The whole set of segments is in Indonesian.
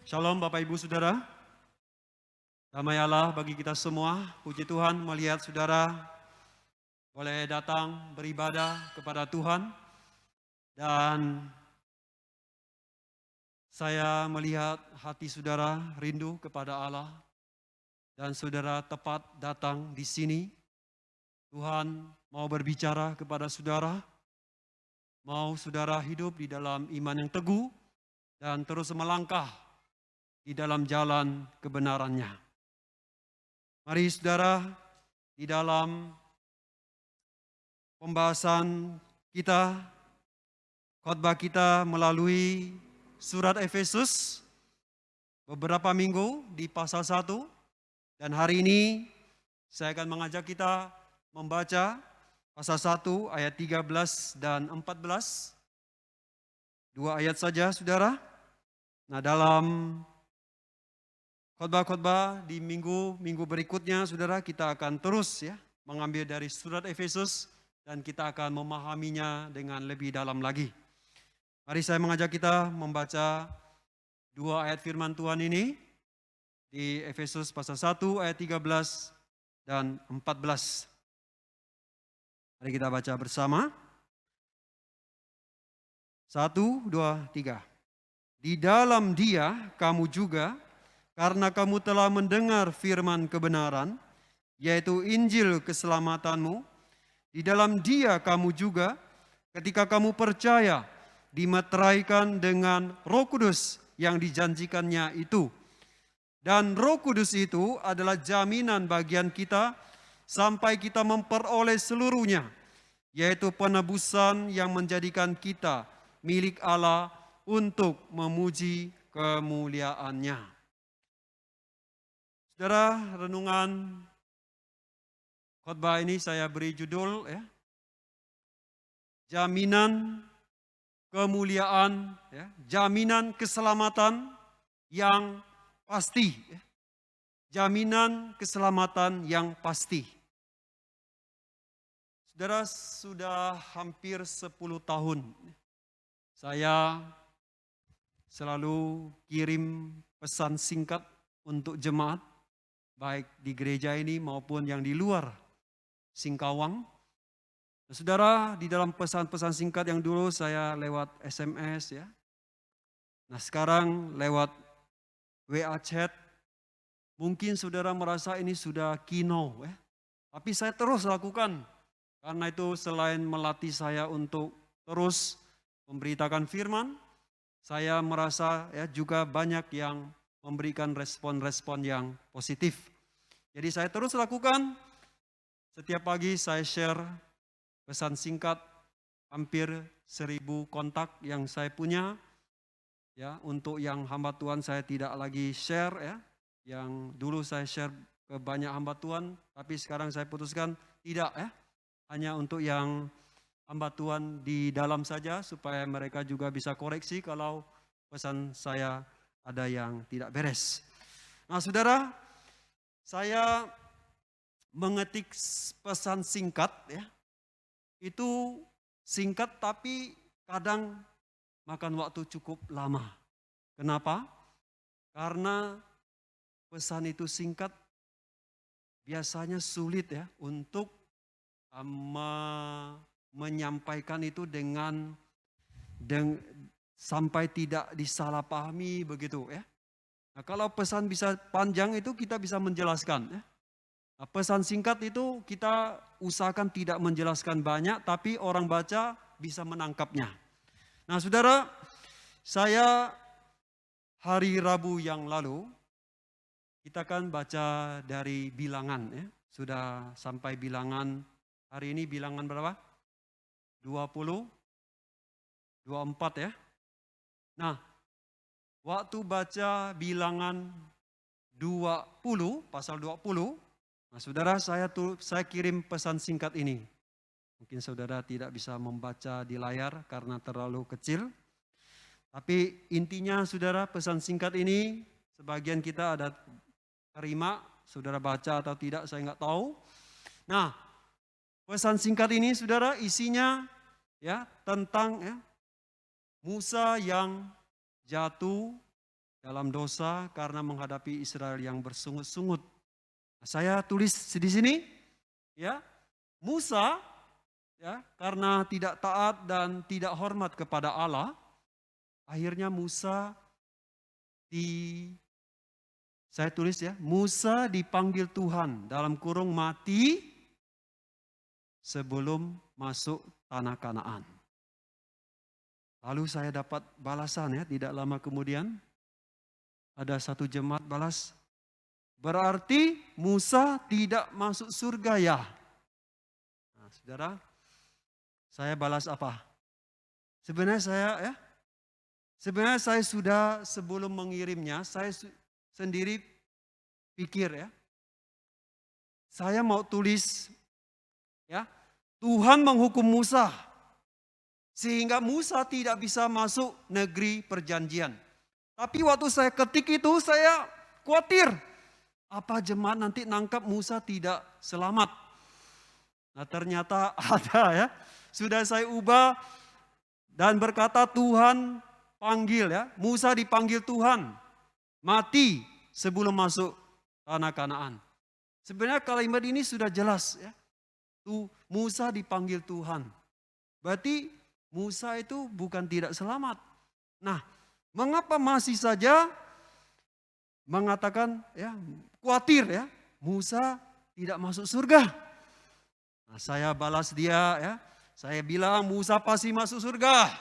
Shalom Bapak Ibu Saudara, damai Allah bagi kita semua. Puji Tuhan melihat saudara boleh datang beribadah kepada Tuhan. Dan saya melihat hati saudara rindu kepada Allah. Dan saudara tepat datang di sini. Tuhan mau berbicara kepada saudara. Mau saudara hidup di dalam iman yang teguh dan terus melangkah di dalam jalan kebenarannya. Mari saudara, di dalam pembahasan kita, khotbah kita melalui surat Efesus beberapa minggu di pasal 1. Dan hari ini saya akan mengajak kita membaca pasal 1 ayat 13 dan 14. 2 ayat saja saudara. Nah, dalam khotbah-khotbah di minggu berikutnya, saudara, kita akan terus mengambil dari surat Efesus dan kita akan memahaminya dengan lebih dalam lagi. Mari saya mengajak kita membaca 2 ayat firman Tuhan ini di Efesus pasal 1 ayat 13 dan 14. Mari kita baca bersama. 1, 2, 3. Di dalam Dia kamu juga, karena kamu telah mendengar firman kebenaran, yaitu Injil keselamatanmu, di dalam Dia kamu juga, ketika kamu percaya, dimeteraikan dengan Roh Kudus yang dijanjikannya itu. Dan Roh Kudus itu adalah jaminan bagian kita sampai kita memperoleh seluruhnya, yaitu penebusan yang menjadikan kita milik Allah untuk memuji kemuliaannya. Saudara, renungan khotbah ini saya beri judul jaminan kemuliaan, jaminan keselamatan yang pasti. Jaminan keselamatan yang pasti. Saudara, sudah hampir 10 tahun saya selalu kirim pesan singkat untuk jemaat, baik di gereja ini maupun yang di luar Singkawang. Nah, saudara, di dalam pesan-pesan singkat yang dulu saya lewat SMS Nah, sekarang lewat WA chat. Mungkin saudara merasa ini sudah kino Tapi saya terus lakukan. Karena itu selain melatih saya untuk terus memberitakan firman, saya merasa juga banyak yang memberikan respon-respon yang positif. Jadi saya terus lakukan. Setiap pagi saya share pesan singkat, hampir 1000 kontak yang saya punya. Untuk yang hamba Tuhan saya tidak lagi share Yang dulu saya share ke banyak hamba Tuhan, tapi sekarang saya putuskan tidak hanya untuk yang hamba Tuhan di dalam saja, supaya mereka juga bisa koreksi kalau pesan saya ada yang tidak beres. Nah, saudara, saya mengetik pesan singkat itu singkat tapi kadang makan waktu cukup lama. Kenapa? Karena pesan itu singkat biasanya sulit untuk menyampaikan itu dengan sampai tidak disalahpahami begitu Nah, kalau pesan bisa panjang itu kita bisa menjelaskan Nah, pesan singkat itu kita usahakan tidak menjelaskan banyak, tapi orang baca bisa menangkapnya. Nah, saudara, saya hari Rabu yang lalu kita kan baca dari bilangan Sudah sampai bilangan hari ini, bilangan berapa? 20, 24 Nah, waktu baca bilangan 20, pasal 20, nah saudara, saya kirim pesan singkat ini. Mungkin saudara tidak bisa membaca di layar karena terlalu kecil. Tapi intinya saudara, pesan singkat ini sebagian kita ada terima, saudara baca atau tidak saya nggak tahu. Nah, pesan singkat ini saudara isinya tentang Musa yang jatuh dalam dosa karena menghadapi Israel yang bersungut-sungut. Saya tulis di sini, ya, Musa, ya, karena tidak taat dan tidak hormat kepada Allah, akhirnya saya tulis ya, Musa dipanggil Tuhan dalam kurung mati sebelum masuk tanah Kanaan. Lalu saya dapat balasan ya, tidak lama kemudian ada satu jemaat balas, berarti Musa tidak masuk surga ya. Nah, saudara, saya balas apa? Sebenarnya saya sudah sebelum mengirimnya, saya sendiri pikir ya, saya mau tulis ya, Tuhan menghukum Musa sehingga Musa tidak bisa masuk negeri perjanjian. Tapi waktu saya ketik itu saya khawatir, apa jemaat nanti nangkap Musa tidak selamat. Nah ternyata ada ya, sudah saya ubah dan berkata Tuhan panggil ya, Musa dipanggil Tuhan, mati sebelum masuk tanah Kanaan. Sebenarnya kalimat ini sudah jelas ya, Musa dipanggil Tuhan. Berarti Musa itu bukan tidak selamat. Nah, mengapa masih saja mengatakan ya khawatir ya Musa tidak masuk surga? Nah, saya balas dia ya, saya bilang Musa pasti masuk surga.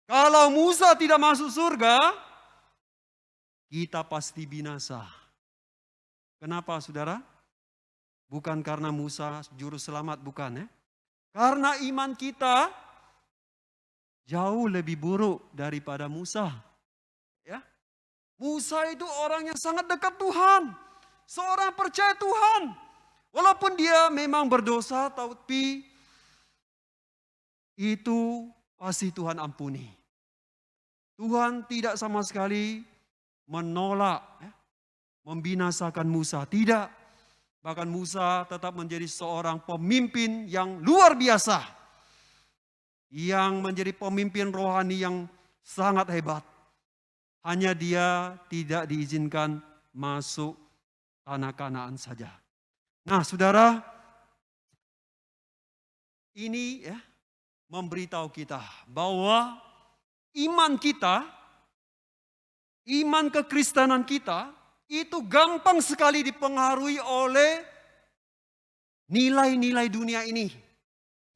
Kalau Musa tidak masuk surga, kita pasti binasa. Kenapa saudara? Bukan karena Musa juru selamat, bukan ya. Karena iman kita jauh lebih buruk daripada Musa. Ya. Musa itu orang yang sangat dekat Tuhan. Seorang percaya Tuhan. Walaupun dia memang berdosa, tapi itu pasti Tuhan ampuni. Tuhan tidak sama sekali menolak, ya, membinasakan Musa. Tidak. Bahkan Musa tetap menjadi seorang pemimpin yang luar biasa. Yang menjadi pemimpin rohani yang sangat hebat. Hanya dia tidak diizinkan masuk tanah Kanaan saja. Nah saudara, ini ya memberitahu kita bahwa iman kita, iman kekristenan kita, itu gampang sekali dipengaruhi oleh nilai-nilai dunia ini.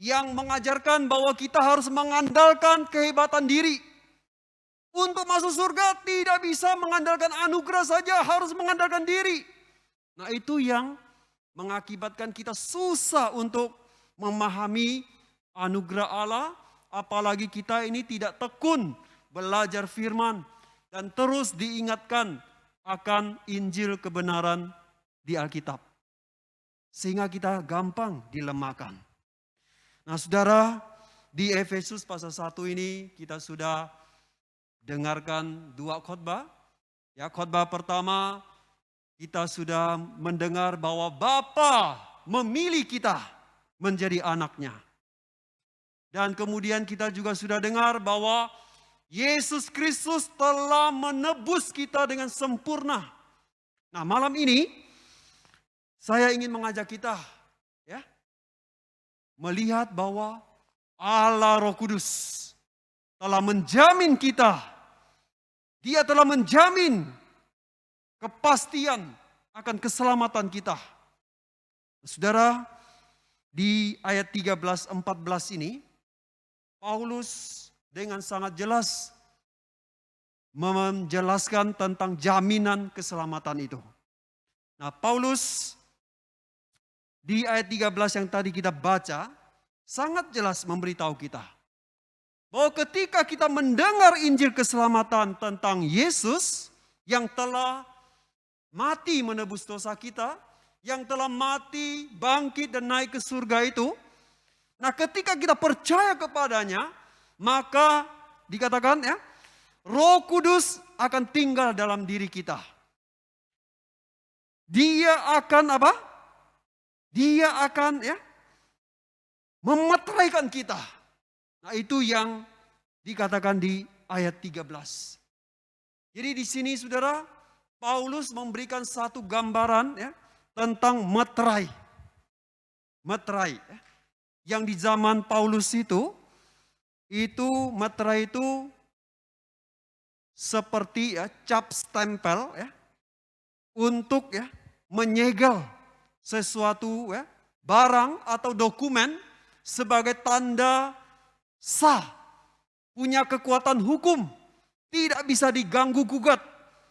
Yang mengajarkan bahwa kita harus mengandalkan kehebatan diri. Untuk masuk surga tidak bisa mengandalkan anugerah saja, harus mengandalkan diri. Nah itu yang mengakibatkan kita susah untuk memahami anugerah Allah. Apalagi kita ini tidak tekun belajar firman dan terus diingatkan akan Injil kebenaran di Alkitab. Sehingga kita gampang dilemahkan. Nah saudara, di Efesus pasal 1 ini kita sudah dengarkan 2 khotbah. Ya, khotbah pertama kita sudah mendengar bahwa Bapa memilih kita menjadi anaknya. Dan kemudian kita juga sudah dengar bahwa Yesus Kristus telah menebus kita dengan sempurna. Nah malam ini saya ingin mengajak kita ya, melihat bahwa Allah Roh Kudus telah menjamin kita. Dia telah menjamin kepastian akan keselamatan kita. Saudara, di ayat 13-14 ini, Paulus dengan sangat jelas menjelaskan tentang jaminan keselamatan itu. Nah, Paulus di ayat 13 yang tadi kita baca, sangat jelas memberitahu kita bahwa ketika kita mendengar Injil keselamatan tentang Yesus yang telah mati menebus dosa kita, yang telah mati, bangkit dan naik ke surga itu. Nah ketika kita percaya kepadanya, maka dikatakan ya, Roh Kudus akan tinggal dalam diri kita. Dia akan apa? Dia akan ya memeteraikan kita. Nah itu yang dikatakan di ayat 13. Jadi di sini saudara, Paulus memberikan satu gambaran ya, tentang meterai. Meterai. Yang di zaman Paulus itu meterai itu seperti ya, cap stempel ya, untuk ya, menyegel sesuatu ya, barang atau dokumen sebagai tanda sah, punya kekuatan hukum, tidak bisa diganggu gugat.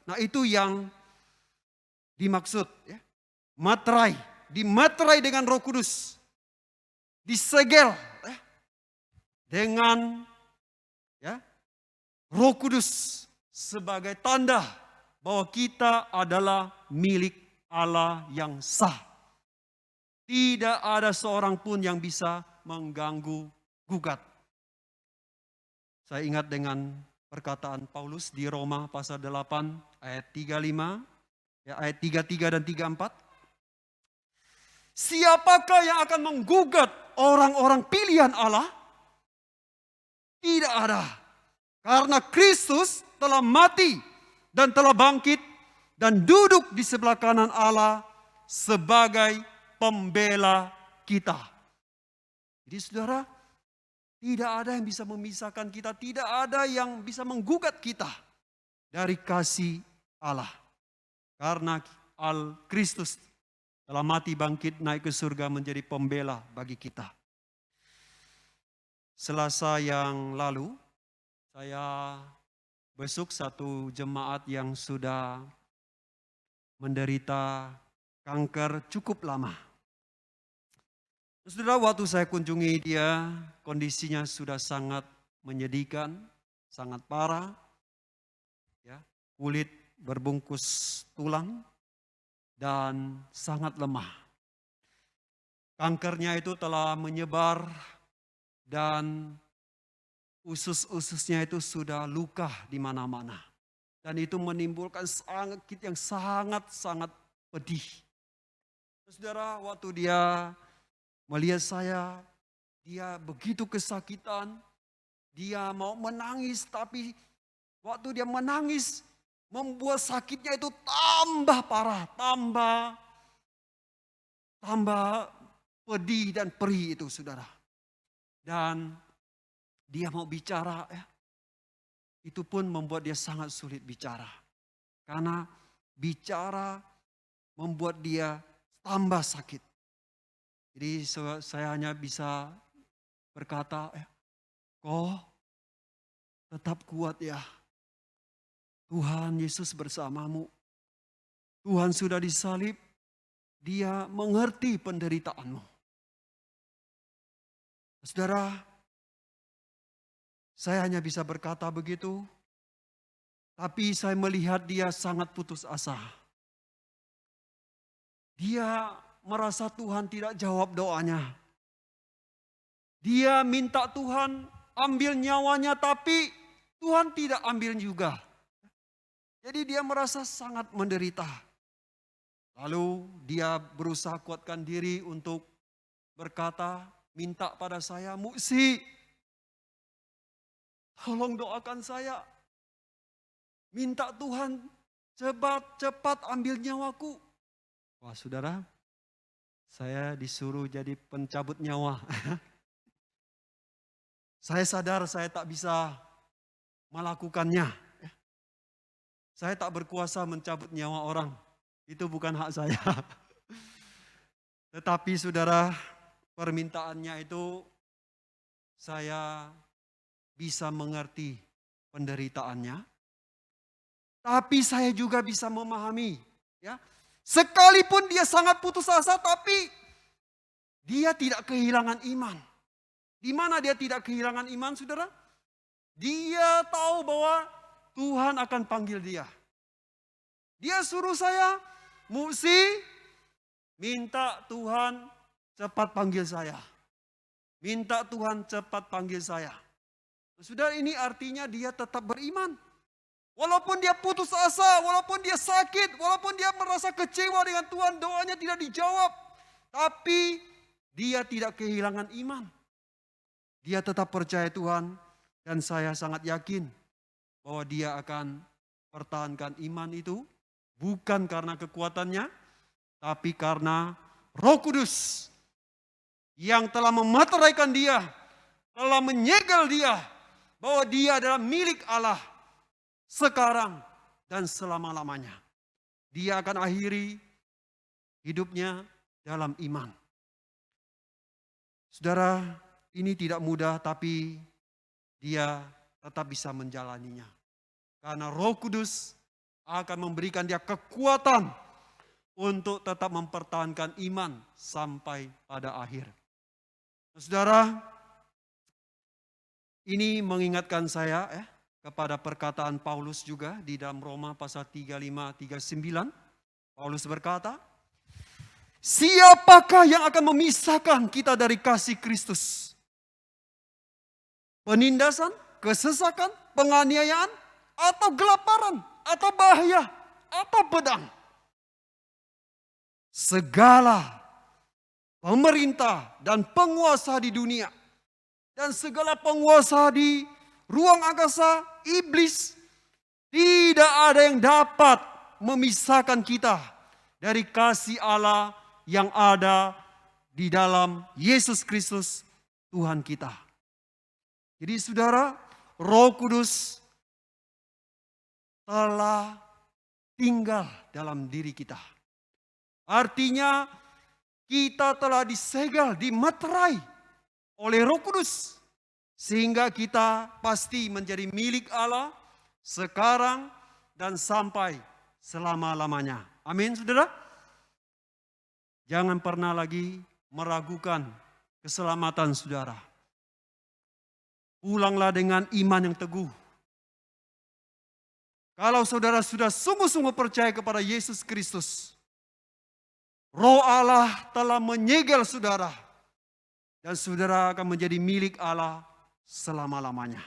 Nah itu yang dimaksud ya. Materai, dimaterai dengan Roh Kudus, disegel ya, dengan ya, Roh Kudus sebagai tanda bahwa kita adalah milik Allah yang sah. Tidak ada seorang pun yang bisa mengganggu gugat. Saya ingat dengan perkataan Paulus di Roma pasal 8 ayat 35, ya, ayat 33 dan 34. Siapakah yang akan menggugat orang-orang pilihan Allah? Tidak ada. Karena Kristus telah mati dan telah bangkit dan duduk di sebelah kanan Allah sebagai pembela kita. Jadi saudara, tidak ada yang bisa memisahkan kita, tidak ada yang bisa menggugat kita dari kasih Allah. Karena Kristus telah mati, bangkit, naik ke surga menjadi pembela bagi kita. Selasa yang lalu, saya besuk satu jemaat yang sudah menderita kanker cukup lama. Saudara, waktu saya kunjungi dia, kondisinya sudah sangat menyedihkan, sangat parah. Ya, kulit berbungkus tulang dan sangat lemah. Kankernya itu telah menyebar dan usus-ususnya itu sudah luka di mana-mana. Dan itu menimbulkan sakit yang sangat-sangat pedih. Saudara, waktu dia melihat saya, dia begitu kesakitan. Dia mau menangis, tapi waktu dia menangis, membuat sakitnya itu tambah parah, tambah pedih dan perih itu saudara. Dan dia mau bicara ya, itu pun membuat dia sangat sulit bicara. Karena bicara membuat dia tambah sakit. Jadi saya hanya bisa berkata, kau tetap kuat ya. Tuhan Yesus bersamamu. Tuhan sudah disalib, dia mengerti penderitaanmu. Saudara, saya hanya bisa berkata begitu, tapi saya melihat dia sangat putus asa. Dia merasa Tuhan tidak jawab doanya. Dia minta Tuhan ambil nyawanya, tapi Tuhan tidak ambil juga. Jadi dia merasa sangat menderita. Lalu dia berusaha kuatkan diri untuk berkata, minta pada saya, Muksi, tolong doakan saya. Minta Tuhan cepat ambil nyawaku. Wah saudara, saya disuruh jadi pencabut nyawa. Saya sadar saya tak bisa melakukannya. Saya tak berkuasa mencabut nyawa orang. Itu bukan hak saya. Tetapi saudara, permintaannya itu saya bisa mengerti penderitaannya. Tapi saya juga bisa memahami. Ya, sekalipun dia sangat putus asa, tapi dia tidak kehilangan iman. Di mana dia tidak kehilangan iman, saudara? Dia tahu bahwa Tuhan akan panggil dia. Dia suruh saya, Muksi, minta Tuhan cepat panggil saya. Minta Tuhan cepat panggil saya. Sudah, ini artinya dia tetap beriman. Walaupun dia putus asa, walaupun dia sakit, walaupun dia merasa kecewa dengan Tuhan, doanya tidak dijawab. Tapi dia tidak kehilangan iman. Dia tetap percaya Tuhan, dan saya sangat yakin bahwa dia akan pertahankan iman itu bukan karena kekuatannya, tapi karena Roh Kudus yang telah memeteraikan dia, telah menyegel dia, bahwa dia adalah milik Allah sekarang dan selama-lamanya. Dia akan akhiri hidupnya dalam iman. Saudara, ini tidak mudah, tapi dia tetap bisa menjalaninya. Karena Roh Kudus akan memberikan dia kekuatan untuk tetap mempertahankan iman sampai pada akhir. Saudara, ini mengingatkan saya kepada perkataan Paulus juga di dalam Roma pasal 35-39. Paulus berkata, siapakah yang akan memisahkan kita dari kasih Kristus? Penindasan, kesesakan, penganiayaan, atau kelaparan, atau bahaya, atau pedang. Segala pemerintah dan penguasa di dunia, dan segala penguasa di ruang angkasa, iblis, tidak ada yang dapat memisahkan kita dari kasih Allah yang ada di dalam Yesus Kristus Tuhan kita. Jadi saudara, Roh Kudus telah tinggal dalam diri kita. Artinya kita telah disegel, dimeterai oleh Roh Kudus. Sehingga kita pasti menjadi milik Allah sekarang dan sampai selama-lamanya. Amin, saudara. Jangan pernah lagi meragukan keselamatan saudara. Pulanglah dengan iman yang teguh. Kalau saudara sudah sungguh-sungguh percaya kepada Yesus Kristus, Roh Allah telah menyegel saudara, dan saudara akan menjadi milik Allah selama-lamanya.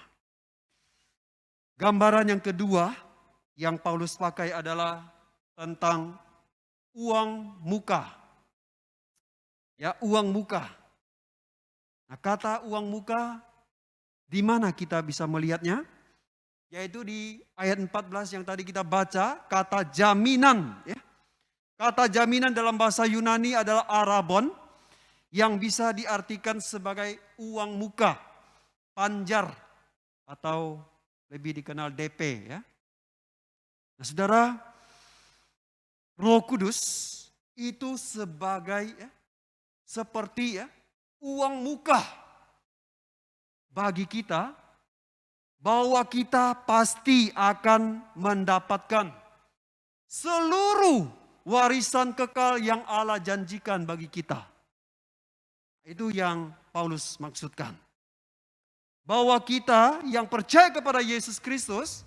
Gambaran yang kedua yang Paulus pakai adalah tentang uang muka. Ya, uang muka. Nah, kata uang muka, di mana kita bisa melihatnya? Yaitu di ayat 14 yang tadi kita baca, kata jaminan. Ya. Kata jaminan dalam bahasa Yunani adalah arabon, yang bisa diartikan sebagai uang muka, panjar, atau lebih dikenal DP. Ya. Nah, saudara, Roh Kudus itu sebagai seperti uang muka bagi kita, bahwa kita pasti akan mendapatkan seluruh warisan kekal yang Allah janjikan bagi kita. Itu yang Paulus maksudkan. Bahwa kita yang percaya kepada Yesus Kristus,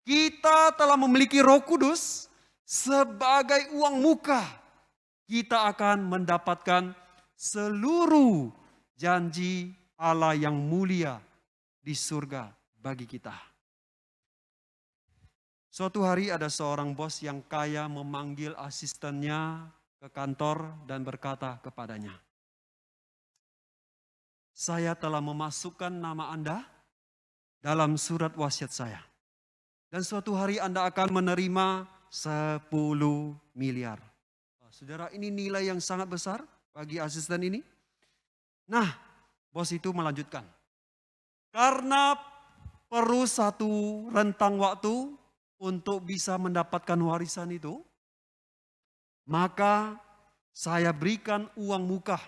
kita telah memiliki Roh Kudus sebagai uang muka. Kita akan mendapatkan seluruh janji Allah yang mulia di surga bagi kita. Suatu hari ada seorang bos yang kaya memanggil asistennya ke kantor dan berkata kepadanya, saya telah memasukkan nama Anda dalam surat wasiat saya. Dan suatu hari Anda akan menerima 10 miliar. Saudara, ini nilai yang sangat besar bagi asisten ini. Nah, bos itu melanjutkan. Karena perlu satu rentang waktu untuk bisa mendapatkan warisan itu, maka saya berikan uang muka.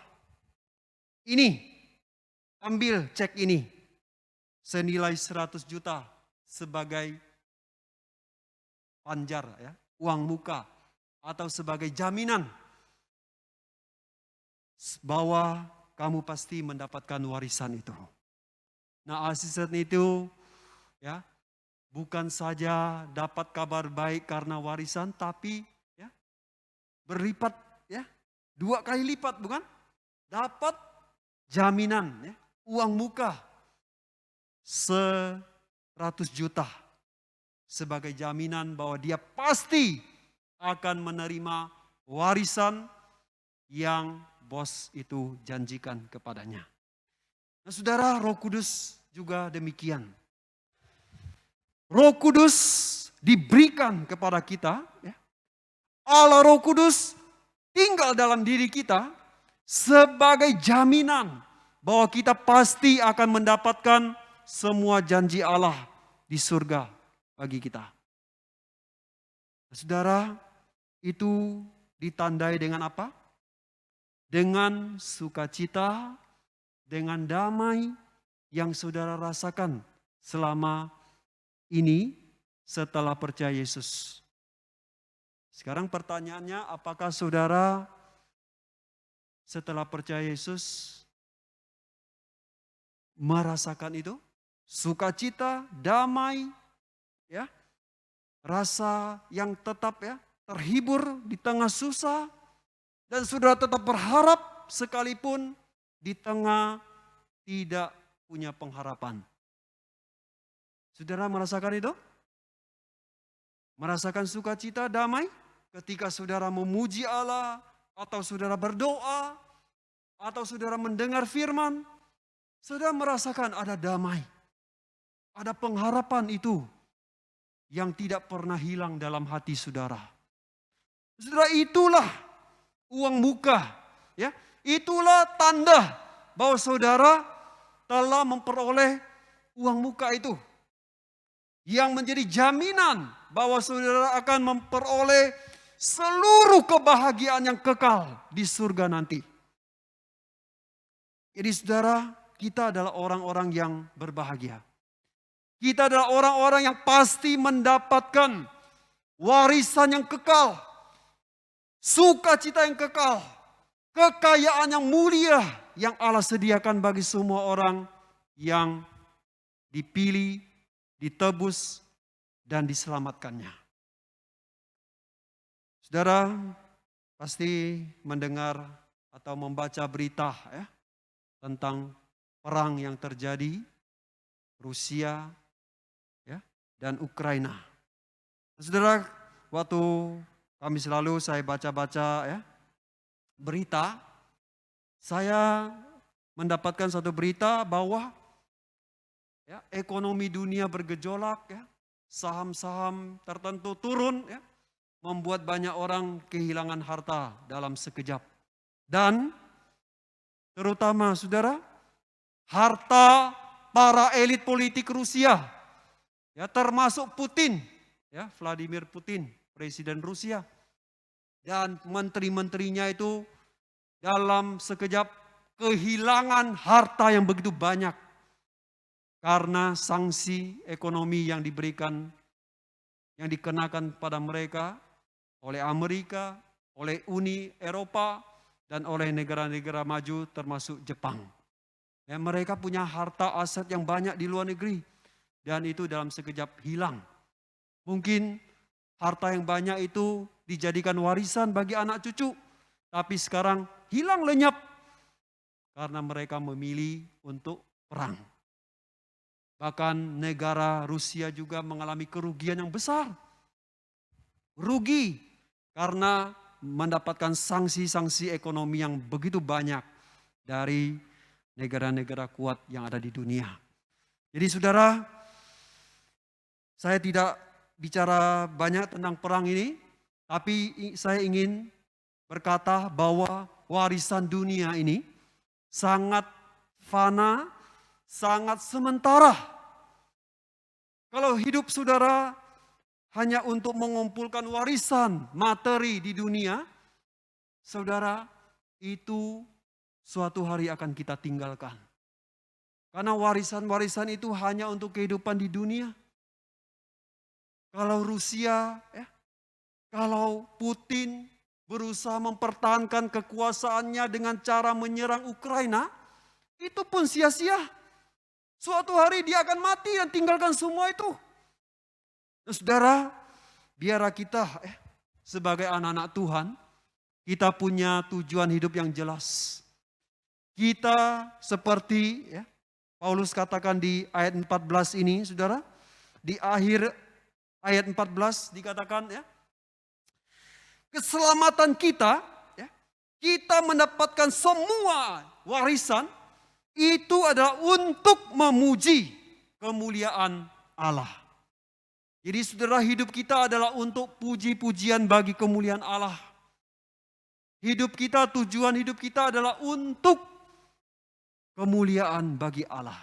Ini, ambil cek ini, senilai 100 juta sebagai panjar, uang muka, atau sebagai jaminan bahwa kamu pasti mendapatkan warisan itu. Nah, asisten itu bukan saja dapat kabar baik karena warisan, tapi berlipat, 2 kali lipat, bukan? Dapat jaminan, uang muka 100 juta sebagai jaminan bahwa dia pasti akan menerima warisan yang bos itu janjikan kepadanya. Nah, saudara, Roh Kudus juga demikian. Roh Kudus diberikan kepada kita, ya, Allah Roh Kudus tinggal dalam diri kita sebagai jaminan bahwa kita pasti akan mendapatkan semua janji Allah di surga bagi kita. Saudara, itu ditandai dengan apa? Dengan sukacita, dengan damai yang saudara rasakan selama ini setelah percaya Yesus. Sekarang pertanyaannya, apakah saudara setelah percaya Yesus merasakan itu? Sukacita, damai, ya, rasa yang tetap, ya, terhibur di tengah susah, dan saudara tetap berharap sekalipun di tengah tidak punya pengharapan. Saudara merasakan itu? Merasakan sukacita, damai ketika saudara memuji Allah, atau saudara berdoa, atau saudara mendengar firman, saudara merasakan ada damai, ada pengharapan itu yang tidak pernah hilang dalam hati saudara. Saudara, itulah uang muka, ya, itulah tanda bahwa saudara telah memperoleh uang muka itu, yang menjadi jaminan bahwa saudara akan memperoleh seluruh kebahagiaan yang kekal di surga nanti. Jadi saudara, kita adalah orang-orang yang berbahagia. Kita adalah orang-orang yang pasti mendapatkan warisan yang kekal, sukacita yang kekal, kekayaan yang mulia yang Allah sediakan bagi semua orang yang dipilih, ditebus, dan diselamatkannya. Saudara pasti mendengar atau membaca berita, ya, tentang perang yang terjadi Rusia, ya, dan Ukraina. Saudara, waktu Kamis lalu saya baca-baca, ya, berita, saya mendapatkan satu berita bahwa, ya, ekonomi dunia bergejolak, ya, saham-saham tertentu turun, ya, membuat banyak orang kehilangan harta dalam sekejap. Dan terutama saudara, harta para elit politik Rusia, ya, termasuk Putin, ya, Vladimir Putin, presiden Rusia, dan menteri-menterinya itu dalam sekejap kehilangan harta yang begitu banyak karena sanksi ekonomi yang diberikan, yang dikenakan pada mereka oleh Amerika, oleh Uni Eropa, dan oleh negara-negara maju termasuk Jepang. Ya, mereka punya harta aset yang banyak di luar negeri dan itu dalam sekejap hilang. Mungkin harta yang banyak itu dijadikan warisan bagi anak cucu, tapi sekarang hilang lenyap karena mereka memilih untuk perang. Bahkan negara Rusia juga mengalami kerugian yang besar. Rugi karena mendapatkan sanksi-sanksi ekonomi yang begitu banyak dari negara-negara kuat yang ada di dunia. Jadi saudara, saya tidak bicara banyak tentang perang ini, tapi saya ingin berkata bahwa warisan dunia ini sangat fana, sangat sementara. Kalau hidup saudara hanya untuk mengumpulkan warisan materi di dunia, saudara, itu suatu hari akan kita tinggalkan. Karena warisan-warisan itu hanya untuk kehidupan di dunia. Kalau Rusia, ya, kalau Putin berusaha mempertahankan kekuasaannya dengan cara menyerang Ukraina, itu pun sia-sia. Suatu hari dia akan mati dan tinggalkan semua itu. Nah, saudara, biarlah kita sebagai anak-anak Tuhan, kita punya tujuan hidup yang jelas. Kita seperti, ya, Paulus katakan di ayat 14 ini, saudara, di akhir ayat 14 dikatakan, ya, keselamatan kita, ya, kita mendapatkan semua warisan itu adalah untuk memuji kemuliaan Allah. Jadi saudara, hidup kita adalah untuk puji-pujian bagi kemuliaan Allah. Hidup kita, tujuan hidup kita adalah untuk kemuliaan bagi Allah.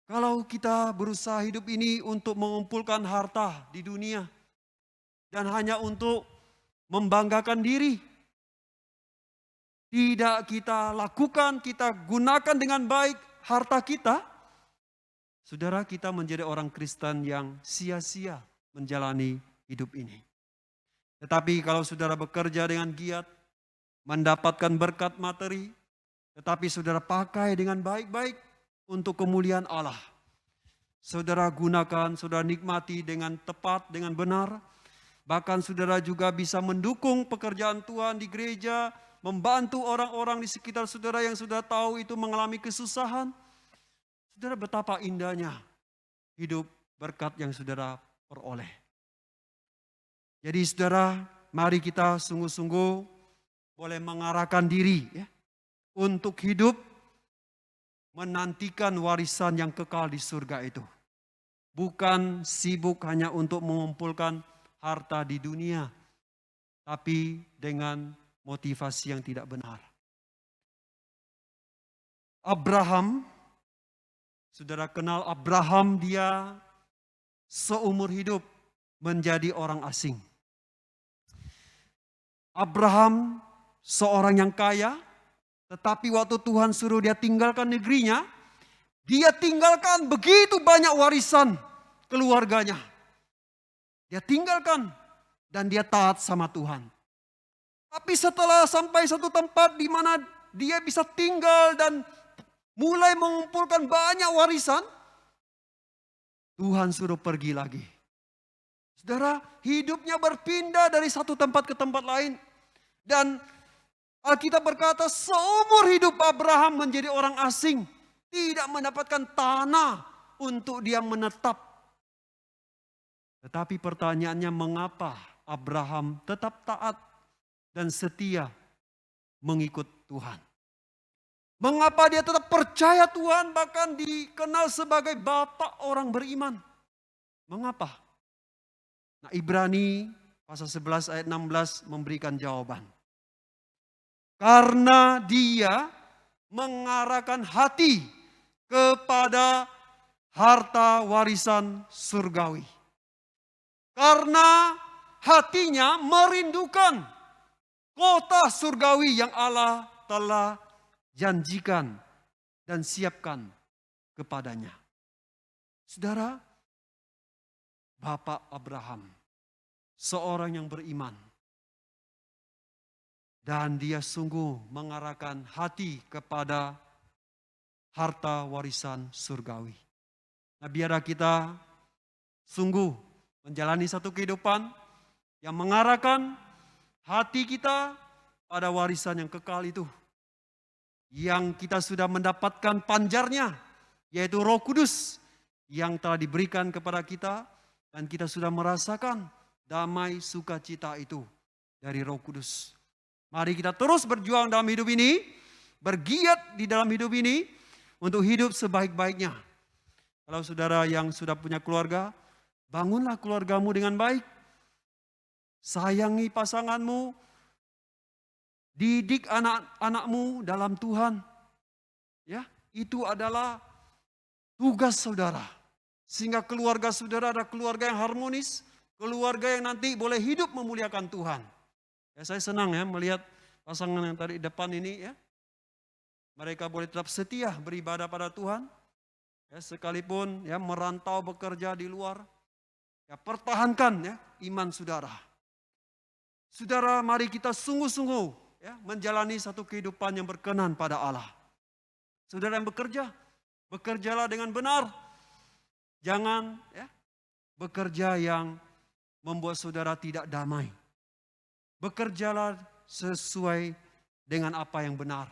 Kalau kita berusaha hidup ini untuk mengumpulkan harta di dunia dan hanya untuk membanggakan diri, tidak kita lakukan, kita gunakan dengan baik harta kita, saudara, kita menjadi orang Kristen yang sia-sia menjalani hidup ini. Tetapi kalau saudara bekerja dengan giat, mendapatkan berkat materi, tetapi saudara pakai dengan baik-baik untuk kemuliaan Allah. Saudara gunakan, saudara nikmati dengan tepat, dengan benar. Bahkan saudara juga bisa mendukung pekerjaan Tuhan di gereja, membantu orang-orang di sekitar saudara yang sudah tahu itu mengalami kesusahan. Saudara, betapa indahnya hidup berkat yang saudara peroleh. Jadi saudara, mari kita sungguh-sungguh boleh mengarahkan diri ya, untuk hidup menantikan warisan yang kekal di surga itu. Bukan sibuk hanya untuk mengumpulkan harta di dunia, tapi dengan motivasi yang tidak benar. Abraham, saudara kenal Abraham, dia seumur hidup menjadi orang asing. Abraham seorang yang kaya, tetapi waktu Tuhan suruh dia tinggalkan negerinya, dia tinggalkan begitu banyak warisan keluarganya. Dia tinggalkan dan dia taat sama Tuhan. Tapi setelah sampai satu tempat di mana dia bisa tinggal dan mulai mengumpulkan banyak warisan, Tuhan suruh pergi lagi. Saudara, hidupnya berpindah dari satu tempat ke tempat lain. Dan Alkitab berkata seumur hidup Abraham menjadi orang asing. Tidak mendapatkan tanah untuk dia menetap. Tetapi pertanyaannya, mengapa Abraham tetap taat dan setia mengikut Tuhan? Mengapa dia tetap percaya Tuhan, bahkan dikenal sebagai bapak orang beriman? Mengapa? Nah, Ibrani pasal 11 ayat 16 memberikan jawaban. Karena dia mengarahkan hati kepada harta warisan surgawi. Karena hatinya merindukan kota surgawi yang Allah telah janjikan dan siapkan kepadanya. Saudara, Bapak Abraham, seorang yang beriman. Dan dia sungguh mengarahkan hati kepada harta warisan surgawi. Nah, biarlah kita sungguh menjalani satu kehidupan yang mengarahkan hati kita pada warisan yang kekal itu. Yang kita sudah mendapatkan panjarnya, yaitu Roh Kudus yang telah diberikan kepada kita. Dan kita sudah merasakan damai sukacita itu dari Roh Kudus. Mari kita terus berjuang dalam hidup ini, bergiat di dalam hidup ini untuk hidup sebaik-baiknya. Kalau saudara yang sudah punya keluarga, bangunlah keluargamu dengan baik. Sayangi pasanganmu, didik anak-anakmu dalam Tuhan. Ya, itu adalah tugas saudara. Sehingga keluarga saudara adalah keluarga yang harmonis, keluarga yang nanti boleh hidup memuliakan Tuhan. Ya, saya senang ya melihat pasangan yang tadi depan ini ya. Mereka boleh tetap setia beribadah pada Tuhan. Ya, sekalipun ya merantau bekerja di luar. Ya, pertahankan ya iman saudara. Saudara, mari kita sungguh-sungguh ya menjalani satu kehidupan yang berkenan pada Allah. Saudara yang bekerja, bekerjalah dengan benar. Jangan ya bekerja yang membuat saudara tidak damai. Bekerjalah sesuai dengan apa yang benar.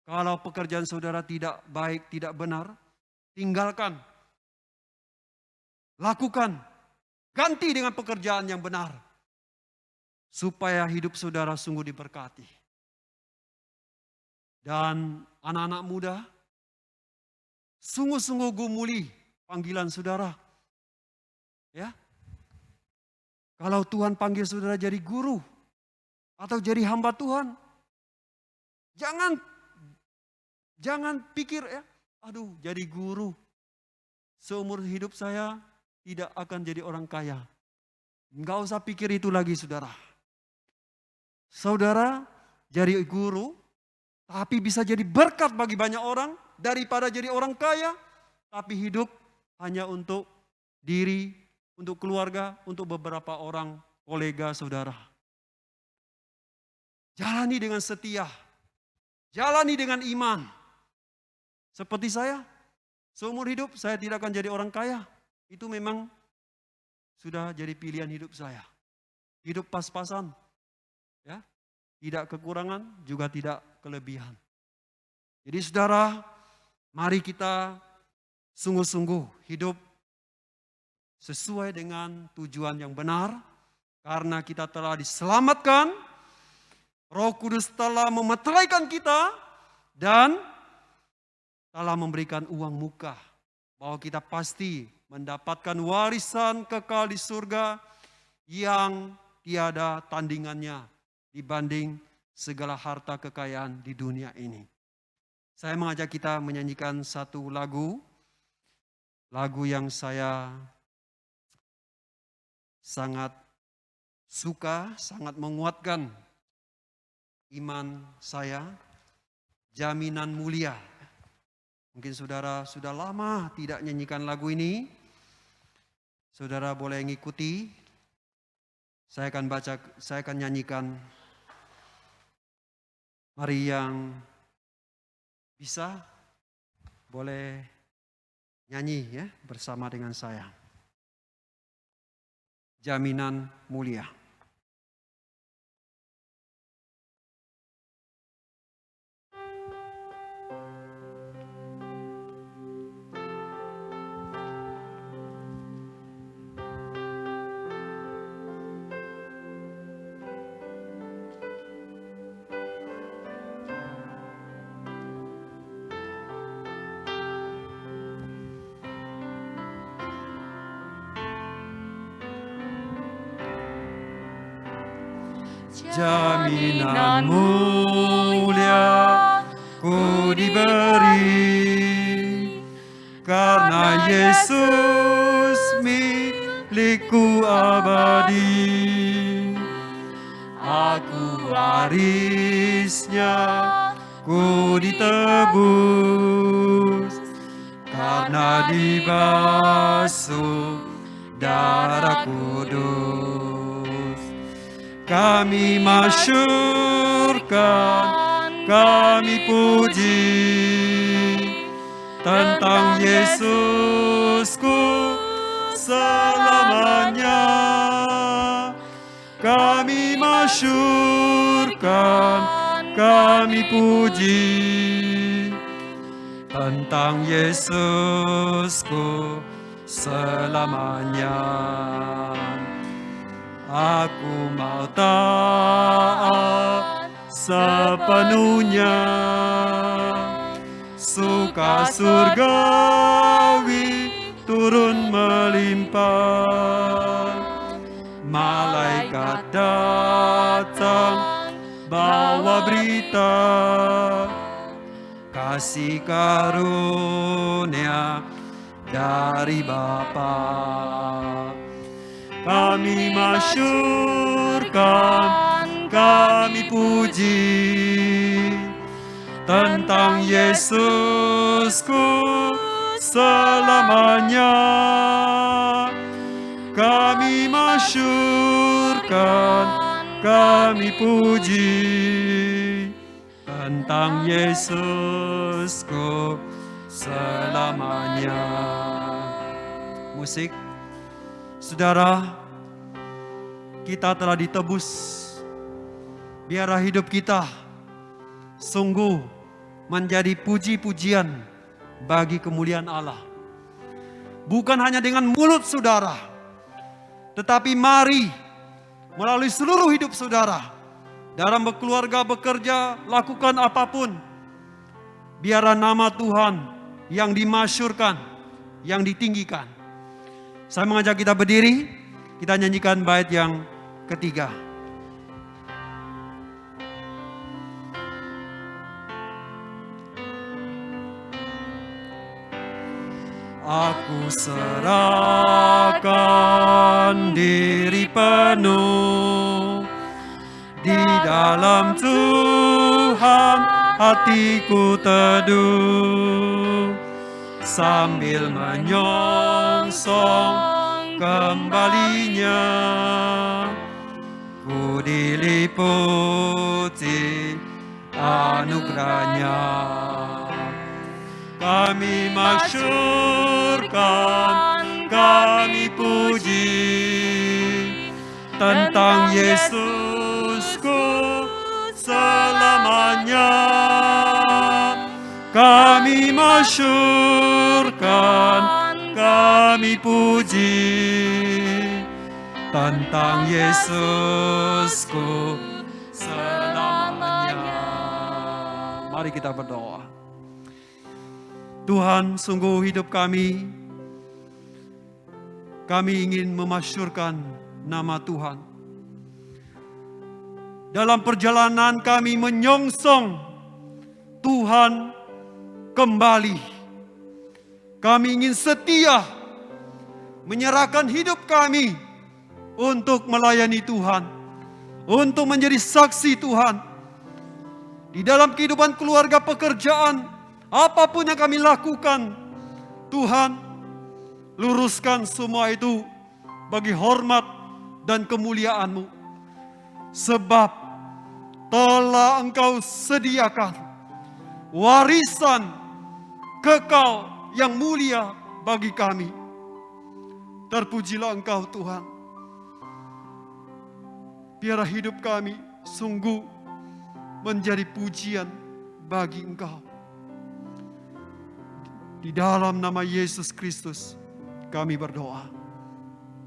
Kalau pekerjaan saudara tidak baik, tidak benar, tinggalkan. Lakukan. Ganti dengan pekerjaan yang benar. Supaya hidup saudara sungguh diberkati. Dan anak-anak muda, sungguh-sungguh gumuli panggilan saudara. Ya. Kalau Tuhan panggil saudara jadi guru atau jadi hamba Tuhan, jangan pikir ya, aduh jadi guru. Seumur hidup saya tidak akan jadi orang kaya. Enggak usah pikir itu lagi saudara. Saudara jadi guru, tapi bisa jadi berkat bagi banyak orang daripada jadi orang kaya, tapi hidup hanya untuk diri, untuk keluarga, untuk beberapa orang, kolega, saudara. Jalani dengan setia, jalani dengan iman. Seperti saya, seumur hidup saya tidak akan jadi orang kaya. Itu memang sudah jadi pilihan hidup saya. Hidup pas-pasan, ya, tidak kekurangan, juga tidak kelebihan. Jadi saudara, mari kita sungguh-sungguh hidup sesuai dengan tujuan yang benar, karena kita telah diselamatkan, Roh Kudus telah memeteraikan kita, dan telah memberikan uang muka, bahwa kita pasti mendapatkan warisan kekal di surga yang tiada tandingannya dibanding segala harta kekayaan di dunia ini. Saya mengajak kita menyanyikan satu lagu yang saya sangat suka, sangat menguatkan iman saya, Jaminan Mulia. Mungkin saudara sudah lama tidak nyanyikan lagu ini. Saudara boleh mengikuti. Saya akan nyanyikan. Mari yang bisa boleh nyanyi ya bersama dengan saya. Jaminan Mulia. Jaminan mulia ku diberi, karena Yesus milikku abadi. Aku warisnya, ku ditebus, karena dibasuh darah kudus. Kami masyurkan, kami puji tentang Yesusku selamanya. Kami masyurkan, kami puji tentang Yesusku selamanya. Aku mau taat sepenuhnya, suka surgawi turun melimpah. Malaikat datang bawa berita, kasih karunia dari Bapa. Kami masyurkan, kami puji tentang Yesusku selamanya. Kami masyurkan, kami puji tentang Yesusku selamanya. Musik. Saudara, kita telah ditebus. Biarlah hidup kita sungguh menjadi puji-pujian bagi kemuliaan Allah. Bukan hanya dengan mulut saudara, tetapi mari melalui seluruh hidup saudara, dalam berkeluarga, bekerja, lakukan apapun, biarlah nama Tuhan yang dimasyurkan, yang ditinggikan. Saya mengajak kita berdiri, kita nyanyikan bait yang ketiga. Aku serahkan diri penuh di dalam Tuhan, hatiku teduh sambil menyongsong kembalinya. Ku diliputi anugerahnya. Kami masyurkan, kami puji tentang Yesusku selamanya. Kami masyurkan, kami puji tentang Yesusku selamanya. Mari kita berdoa. Tuhan, sungguh hidup kami ingin memasyurkan nama Tuhan. Dalam perjalanan kami menyongsong Tuhan kembali. Kami ingin setia menyerahkan hidup kami untuk melayani Tuhan, untuk menjadi saksi Tuhan. Di dalam kehidupan keluarga, pekerjaan, apapun yang kami lakukan, Tuhan, luruskan semua itu bagi hormat dan kemuliaan-Mu. Sebab telah Engkau sediakan warisan kekal yang mulia bagi kami. Terpujilah Engkau Tuhan. Biarlah hidup kami sungguh menjadi pujian bagi Engkau. Di dalam nama Yesus Kristus kami berdoa.